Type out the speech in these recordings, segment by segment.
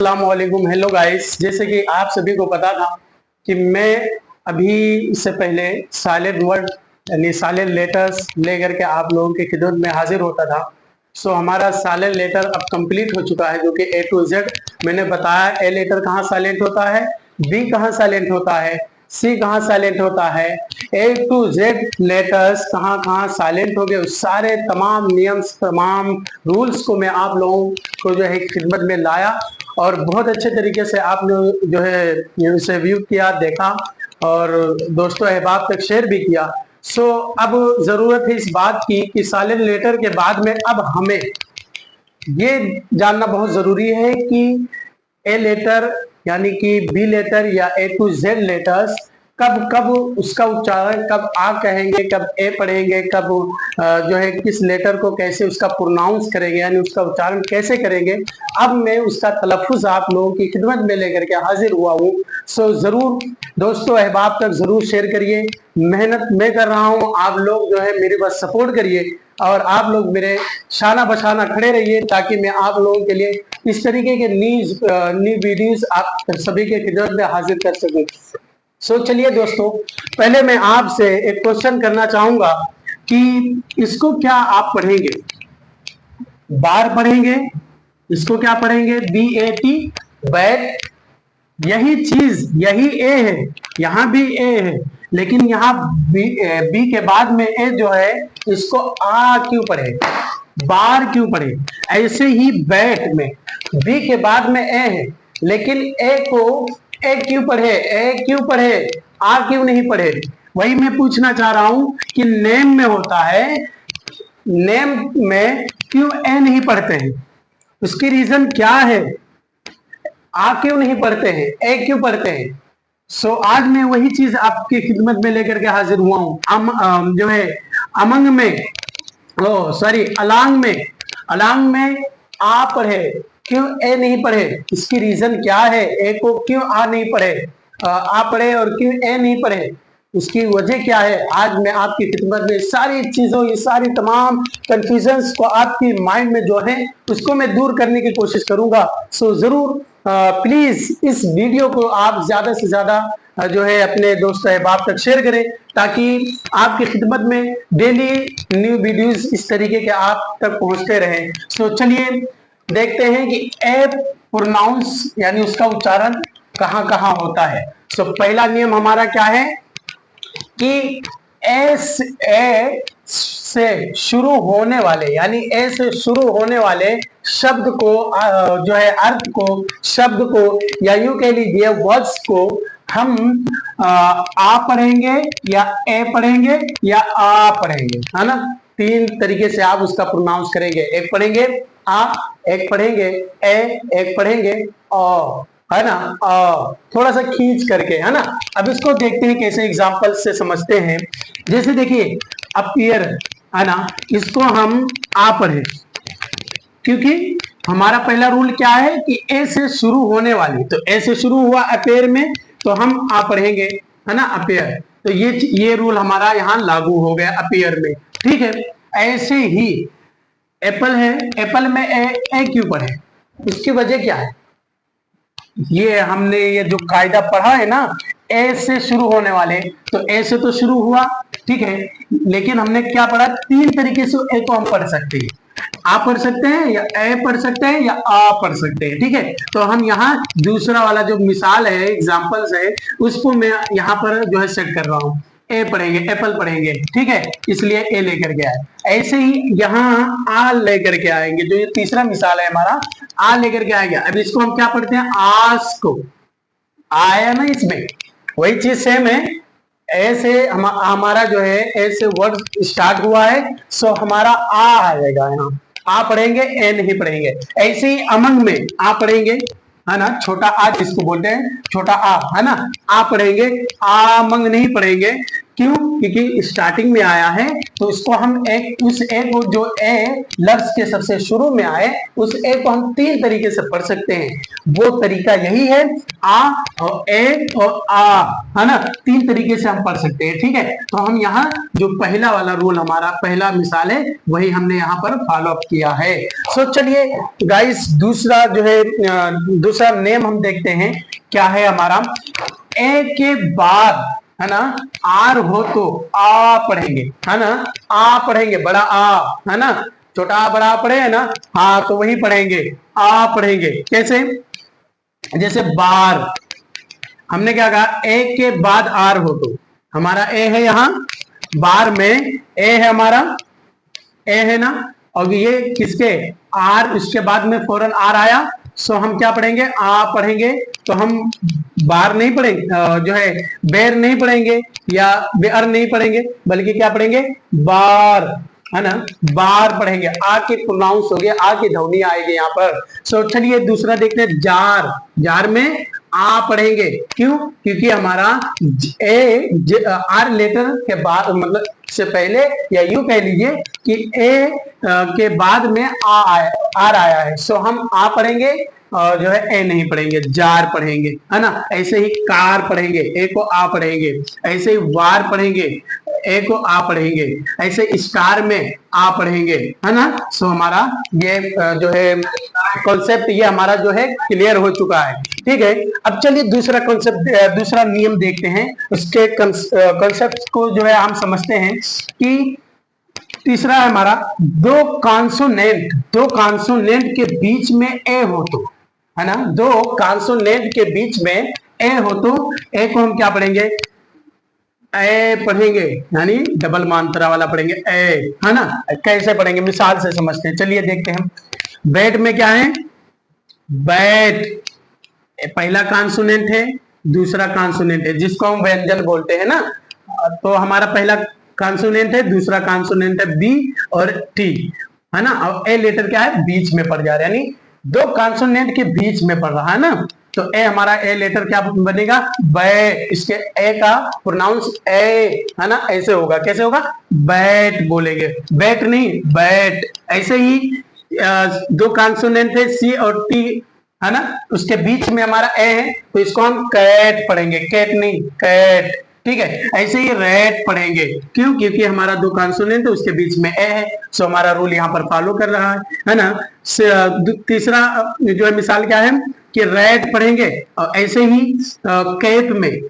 अस्सलामुअलैकुम। Hello guys, जैसे कि आप सभी को पता था कि मैं अभी इससे पहले साइलेंट वर्ड यानी साइलेंट लेटर्स लेकर के आप लोगों की खिदमत में हाजिर होता था। सो हमारा साइलेंट लेटर अब कंप्लीट हो चुका है, जो कि ए टू जेड मैंने बताया। ए लेटर कहाँ साइलेंट होता है, बी कहाँ साइलेंट होता है, सी कहाँ साइलेंट होता है, ए टू जेड लेटर्स कहाँ कहाँ साइलेंट हो गए, उस सारे तमाम नियम्स तमाम रूल्स को मैं आप लोगों को जो है खिदमत में लाया और बहुत अच्छे तरीके से आपने जो है इसे व्यू किया, देखा और दोस्तों अहबाब तक शेयर भी किया। सो अब जरूरत है इस बात की कि साइलेंट लेटर के बाद में अब हमें ये जानना बहुत जरूरी है कि ए लेटर यानी कि बी लेटर या ए टू जेड लेटर्स कब कब उसका उच्चारण, कब आ कहेंगे, कब ए पढ़ेंगे, कब जो है किस लेटर को कैसे उसका प्रोनाउंस करेंगे यानी उसका उच्चारण कैसे करेंगे। अब मैं उसका तलफ़ुज़ आप लोगों की खिदमत में लेकर के हाजिर हुआ हूँ। सो जरूर दोस्तों अहबाब तक जरूर शेयर करिए। मेहनत मैं कर रहा हूँ, आप लोग जो है मेरी बस सपोर्ट करिए और आप लोग मेरे शाना बशाना खड़े रहिए ताकि मैं आप लोगों के लिए इस तरीके के न्यू वीडियोस आप सभी के खिदमत में हाजिर कर सकूं। सो चलिए दोस्तों, पहले मैं आपसे एक क्वेश्चन करना चाहूंगा कि इसको क्या आप पढ़ेंगे, बार पढ़ेंगे, इसको क्या पढ़ेंगे, BAT, बैट। यही चीज, यही ए है, यहाँ भी ए है, लेकिन यहाँ बी के बाद में ए जो है इसको आ क्यों पढ़े, बार क्यों पढ़े। ऐसे ही बैट में बी के बाद में ए है, लेकिन ए को ए क्यों पढ़े, ए क्यों पढ़े, आ क्यों नहीं पढ़े। वही मैं पूछना चाह रहा हूं कि नेम में होता है, नेम में क्यों ए नहीं पढ़ते हैं, उसकी रीजन क्या है, आ क्यों नहीं पढ़ते हैं, ए क्यों पढ़ते हैं। सो आज मैं वही चीज आपकी खिदमत में लेकर के हाजिर हुआ हूं। जो है अमंग में, ओ सॉरी अलांग में, अलांग में आ पढ़े, क्यों ए नहीं पढ़े, इसकी रीजन क्या है, ए को क्यों आ नहीं पढ़े, आ पढ़े और क्यों ए नहीं पढ़े, उसकी वजह क्या है। आज मैं आपकी खिदमत में सारी चीजों, ये सारी तमाम कंफ्यूजन्स को आपकी माइंड में जो है उसको मैं दूर करने की कोशिश करूंगा। सो जरूर प्लीज इस वीडियो को आप ज्यादा से ज्यादा जो है अपने दोस्त अहबाब तक शेयर करें ताकि आपकी खिदमत में डेली न्यू वीडियोस इस तरीके के आप तक पहुंचते रहें। सो चलिए देखते हैं कि ए प्रोनाउंस यानी उसका उच्चारण कहां कहां होता है। सो पहला नियम हमारा क्या है कि एस ए से शुरू होने वाले यानी ए से शुरू होने वाले शब्द को जो है अर्थ को, शब्द को या यूं कह लीजिए वर्ड्स को हम आ पढ़ेंगे या ए पढ़ेंगे या आ पढ़ेंगे, है ना। तीन तरीके से आप उसका प्रोनाउंस करेंगे, एक पढ़ेंगे आ, एक पढ़ेंगे ए, एक पढ़ेंगे ओ, है ना। थोड़ा सा खींच करके, है ना। अब इसको देखते हैं कैसे एग्जांपल से समझते हैं। जैसे देखिए अपीयर, है ना, इसको हम आ पढ़े क्योंकि हमारा पहला रूल क्या है कि ए से शुरू होने वाली, तो ए से शुरू हुआ अपेयर में तो हम आ पढ़ेंगे, है ना, अपेयर। तो ये रूल हमारा यहाँ लागू हो गया अपेयर में, ठीक है। ऐसे ही एप्पल है, एप्पल में ए क्यों पढ़े, इसकी वजह क्या है। ये हमने ये जो कायदा पढ़ा है ना, ए से शुरू होने वाले, तो ए से तो शुरू हुआ, ठीक है, लेकिन हमने क्या पढ़ा, तीन तरीके से ए को हम पढ़ सकते हैं, आ पढ़ सकते हैं या ए पढ़ सकते हैं या आ पढ़ सकते हैं, ठीक है। तो हम यहाँ दूसरा वाला जो मिसाल है, एग्जांपल्स है, उसको मैं यहाँ पर जो है सेट कर रहा हूँ। ए पढ़ेंगे, एप्पल पढ़ेंगे, ठीक है, इसलिए ए लेकर के आए। ऐसे ही यहाँ आ लेकर के आएंगे, जो ये तीसरा मिसाल है हमारा, आ लेकर के आएंगे। अब इसको हम क्या पढ़ते हैं, आस को, आया ना इसमें, वही चीज सेम है। ए से हमारा जो है ए से वर्ड स्टार्ट हुआ है, सो हमारा आ आएगा यहाँ, आ पढ़ेंगे, ए नहीं पढ़ेंगे। ऐसे ही अमंग में आ पढ़ेंगे, है ना, छोटा आ जिसको बोलते हैं छोटा आ, है ना, आ पढ़ेंगे, आमंग नहीं पढ़ेंगे। क्यों? क्योंकि स्टार्टिंग में आया है, तो इसको हम एक उस ए को जो ए लफ्ज के सबसे शुरू में आए उस ए को हम तीन तरीके से पढ़ सकते हैं। वो तरीका यही है, आ और ए और आ, है ना, तीन तरीके से हम पढ़ सकते हैं। ठीक है, तो हम यहाँ जो पहला वाला रूल हमारा पहला मिसाल है वही हमने यहाँ पर फॉलो अप किया है। सो चलिए गाइस, दूसरा जो है दूसरा नेम हम देखते हैं क्या है हमारा। ए के बाद, है ना, आर हो तो आ पढ़ेंगे, है ना, आ पढ़ेंगे, बड़ा आ, है ना, छोटा आ बड़ा आ पढ़े है ना, हाँ तो वही पढ़ेंगे, आ पढ़ेंगे। कैसे? जैसे बार, हमने क्या कहा, ए के बाद आर हो तो, हमारा ए है यहाँ, बार में ए है हमारा, ए है ना, और ये किसके, आर, इसके बाद में फौरन आर आया, सो हम क्या पढ़ेंगे, आ पढ़ेंगे। तो हम बार नहीं पढ़ेंगे, जो है बेर नहीं पढ़ेंगे या बेर नहीं पढ़ेंगे, बल्कि क्या पढ़ेंगे, बार, है ना, बार पढ़ेंगे। आ की प्रोनाउंस हो गया, आ की ध्वनि आएगी यहाँ पर। सो चलिए दूसरा देखते हैं, जार, जार में आ पढ़ेंगे। क्यों? क्योंकि हमारा आर लेटर के बाद, मतलब से पहले, या यूं कह लीजिए कि ए के बाद में आर आया है, सो हम आ पढ़ेंगे और जो है ए नहीं पढ़ेंगे, जार पढ़ेंगे, है ना। ऐसे ही कार पढ़ेंगे, ए को आ पढ़ेंगे। ऐसे ही वार पढ़ेंगे, ए को आ पढ़ेंगे। ऐसे स्टार में आ पढ़ेंगे, है ना। सो हमारा ये जो है कॉन्सेप्ट, ये हमारा जो है क्लियर हो चुका है। ठीक है, अब चलिए दूसरा कॉन्सेप्ट, दूसरा नियम देखते हैं। उसके कॉन्सेप्ट को जो है हम समझते हैं कि तीसरा है हमारा, दो कॉन्सोनेंट के बीच में ए हो तो, है ना, दो कॉन्सोनेंट के बीच में ए हो तो ए को हम क्या पढ़ेंगे, ए पढ़ेंगे, यानी डबल मात्रा वाला पढ़ेंगे ए, है ना। कैसे पढ़ेंगे, मिसाल से समझते हैं, चलिए देखते हैं। बैट में क्या है, बैट, पहला कॉन्सोनेंट है, दूसरा कॉन्सोनेंट है, जिसको हम व्यंजन बोलते हैं ना। तो हमारा पहला कॉन्सोनेंट है, दूसरा कॉन्सोनेंट है बी और टी, है ना। और ए लेटर क्या है, बीच में पड़ जा रहा है, यानी दो कॉन्सोनेंट के बीच में पड़ रहा है ना। तो ए, हमारा ए लेटर क्या बनेगा, बै, इसके ए का प्रोनाउंस ए, है ना, ऐसे होगा। कैसे होगा, बैट बोलेंगे, बैट नहीं, बैट। ऐसे ही दो कॉन्सोनेंट है सी और टी, है ना, उसके बीच में हमारा ए है, तो इसको हम कैट पढ़ेंगे, कैट नहीं, कैट। ठीक है, ऐसे ही रेट पढ़ेंगे। क्यों? क्योंकि हमारा दो कॉन्सोनेंट है, उसके बीच में ए है, सो हमारा रूल यहाँ पर फॉलो कर रहा है ना। तीसरा जो है मिसाल क्या है कि रेड पढ़ेंगे, और ऐसे ही कैप में,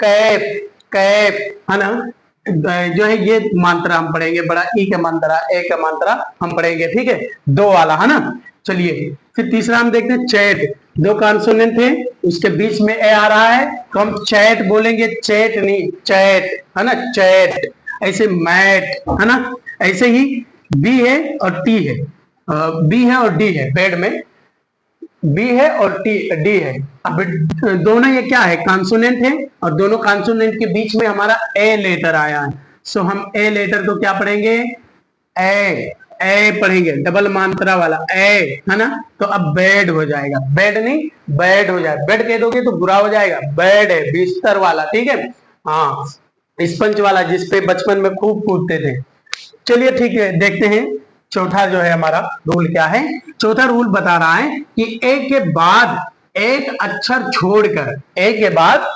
कैप, कैप, है ना, जो है ये मात्रा हम पढ़ेंगे, बड़ा ई का मात्रा, ए का मात्रा हम पढ़ेंगे। ठीक है, दो वाला, है ना। चलिए फिर तीसरा हम देखते हैं, चैट, दो कॉन्सोनेंट है, उसके बीच में ए आ रहा है, तो हम चैट बोलेंगे, चैट नहीं, चैट, है ना, चैट। ऐसे मैट, है ना। ऐसे ही बी है और टी है, बी है और डी है, बेड में बी है और टी डी है। अब दोनों ये क्या है, कॉन्सोनेंट है, और दोनों कॉन्सोनेंट के बीच में हमारा ए लेटर आया है, सो हम ए लेटर को क्या पढ़ेंगे, ए, ए पढ़ेंगे, डबल मात्रा वाला ए, है ना। तो अब बेड हो जाएगा, बेड नहीं, बेड हो जाएगा। बेड कह दोगे तो बुरा हो जाएगा, बेड है, बिस्तर वाला। ठीक है, हाँ, स्पंज वाला, जिसपे बचपन में खूब कूदते थे। चलिए ठीक है, देखते हैं चौथा जो है हमारा रूल क्या है। चौथा रूल बता रहा है कि ए के बाद एक अक्षर छोड़कर, ए के बाद,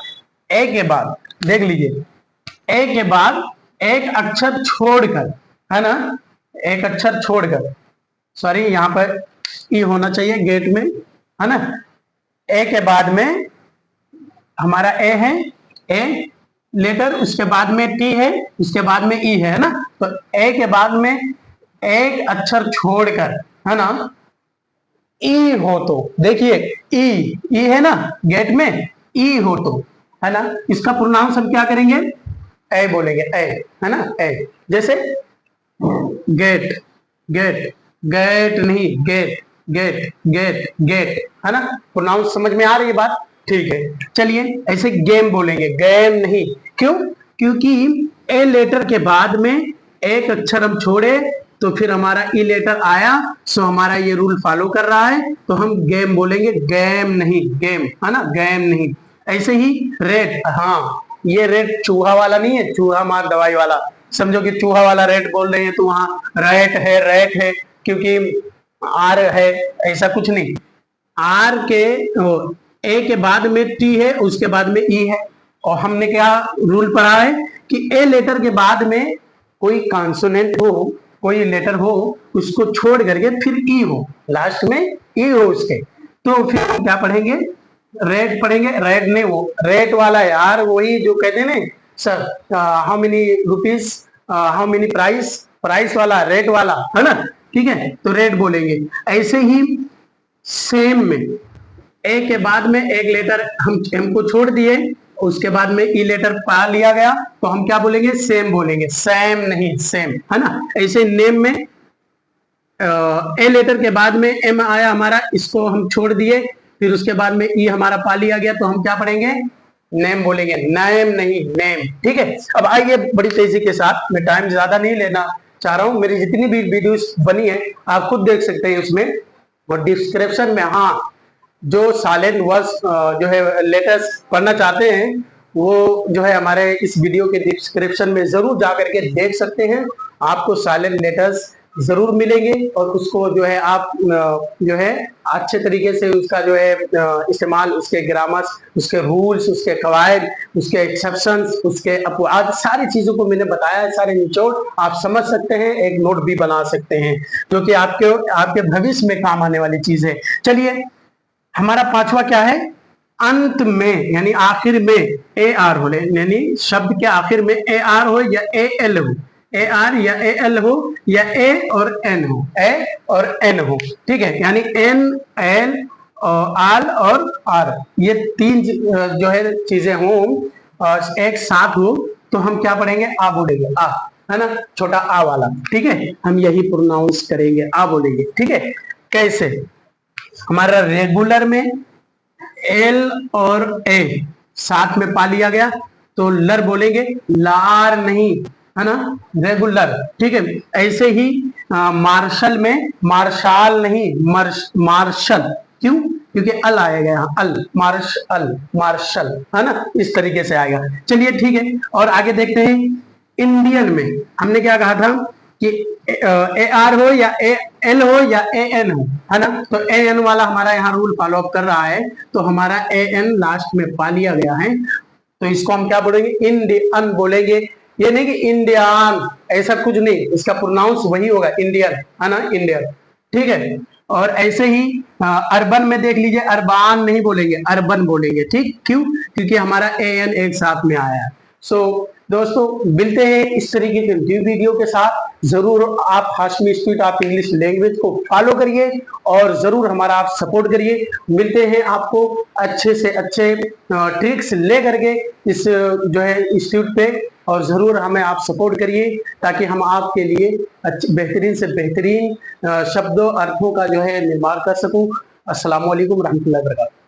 ए के बाद, देख लीजिए, ए के बाद एक अक्षर छोड़कर, है ना, एक अक्षर छोड़कर, सॉरी यहां पर ई होना चाहिए गेट में, है ना। ए के बाद में हमारा ए है, ए लेटर, उसके बाद में टी है, उसके बाद में ई है ना। तो ए के बाद में एक अक्षर छोड़कर, है ना, ई हो तो, देखिए ई है ना गेट में, ई हो तो, है ना, इसका प्रोनाउंस हम क्या करेंगे, ए बोलेंगे, ए, है ना, ए। जैसे गेट, गेट, गेट नहीं, गेट, गेट, गेट, गेट, है ना। प्रोनाउंस समझ में आ रही है बात, ठीक है। चलिए ऐसे गेम बोलेंगे, गेम नहीं। क्यों? क्योंकि ए लेटर के बाद में एक अक्षर हम छोड़े, तो फिर हमारा ई लेटर आया, सो हमारा ये रूल फॉलो कर रहा है, तो हम गेम बोलेंगे, गेम नहीं, गेम, है ना, गेम नहीं। ऐसे ही रेड, हाँ, ये रेट चूहा वाला नहीं है, चूहा मार दवाई वाला। समझो कि चूहा वाला रेट बोल रहे हैं तो वहां रैट है क्योंकि आर है, ऐसा कुछ नहीं। आर के ए के बाद में टी है, उसके बाद में ई है। और हमने क्या रूल पढ़ा है कि ए लेटर के बाद में कोई कॉन्सोनेंट हो, कोई लेटर हो, उसको छोड़ करके फिर ई हो, लास्ट में ई हो उसके, तो फिर क्या पढ़ेंगे, रेट पढ़ेंगे। रेट नहीं, वो रेट वाला यार, वही जो कहते हैं ना sir, how many rupees, how many price, price वाला, रेट वाला है ना, ठीक है, तो रेट बोलेंगे। ऐसे ही सेम में ए के बाद में एक लेटर हम एम को छोड़ दिए, उसके बाद में ई लेटर पा लिया गया, तो हम क्या बोलेंगे, सेम बोलेंगे, सेम नहीं सेम, है ना। ऐसे नेम में ए लेटर के बाद में एम आया हमारा, इसको हम छोड़ दिए, फिर उसके बाद में ई हमारा पा लिया गया, तो हम क्या पढ़ेंगे, नेम बोलेंगे, नेम नहीं नेम, ठीक है। अब आइए बड़ी तेजी के साथ, मैं टाइम ज्यादा नहीं लेना चाह रहा हूं, मेरी जितनी भी वीडियोस बनी है आप खुद देख सकते हैं उसमें, और डिस्क्रिप्शन में, हाँ, जो साइलेंट वर्ड्स जो है लेटर्स पढ़ना चाहते हैं वो जो है हमारे इस वीडियो के डिस्क्रिप्शन में जरूर जा करके देख सकते हैं, आपको साइलेंट लेटर्स जरूर मिलेंगे, और उसको जो है आप जो है अच्छे तरीके से उसका जो है इस्तेमाल, उसके ग्रामर्स, उसके रूल्स, उसके कवायद, उसके एक्सेप्शंस, उसके अपवाद, सारी चीजों को मैंने बताया है, सारे निचोड़ आप समझ सकते हैं, एक नोट भी बना सकते हैं, जो कि आपके भविष्य में काम आने वाली चीज है। चलिए, हमारा पांचवा क्या है, अंत में यानी आखिर में ए आर हो, यानी शब्द के आखिर में ए आर हो या ए एल हो, ए आर या ए एल हो, या ए और एन हो, ए और एन हो, ठीक है, यानी एन एल आर और आर, ये तीन जो है चीजें हो एक साथ हो, तो हम क्या पढ़ेंगे, आ बोलेंगे, आ, है ना, छोटा आ वाला, ठीक है, हम यही प्रोनाउंस करेंगे, आ बोलेंगे, ठीक है। कैसे, हमारा रेगुलर में एल और ए साथ में पा लिया गया, तो लर बोलेंगे, लार नहीं, है ना, रेगुलर, ठीक है। ऐसे ही मार्शल में मार्शाल नहीं, मार्शल, क्यों, क्योंकि अल आएगा यहाँ, अल, मार्शल, है ना, इस तरीके से आएगा। चलिए ठीक है, और आगे देखते हैं। इंडियन में हमने क्या कहा था कि ए आर हो या ए एल हो या ए एन हो, है ना, तो ए एन वाला हमारा यहाँ रूल फॉलो अप कर रहा है, तो हमारा ए एन लास्ट में पा लिया गया है, तो इसको हम क्या बोलेंगे, इंडियन बोलेंगे। ये नहीं कि इंडियन, ऐसा कुछ नहीं, इसका प्रोनाउंस वही होगा, इंडियन, है ना, इंडियन, ठीक है। और ऐसे ही अर्बन में देख लीजिए, अरबान नहीं बोलेंगे, अर्बन बोलेंगे, ठीक, क्यों, क्योंकि हमारा ए एन एक साथ में आया है। सो दोस्तों, मिलते हैं इस तरीके के न्यू वीडियो के साथ। जरूर आप Hashmi institute of English language को फॉलो करिए और जरूर हमारा आप सपोर्ट करिए। मिलते हैं आपको अच्छे से अच्छे ट्रिक्स ले करके इस जो है इंस्टीट्यूट पे, और जरूर हमें आप सपोर्ट करिए ताकि हम आपके लिए बेहतरीन से बेहतरीन शब्दों, अर्थों का जो है निर्माण कर सकूं। अस्सलाम वालेकुम रहमतुल्लाहि व बरकातहू।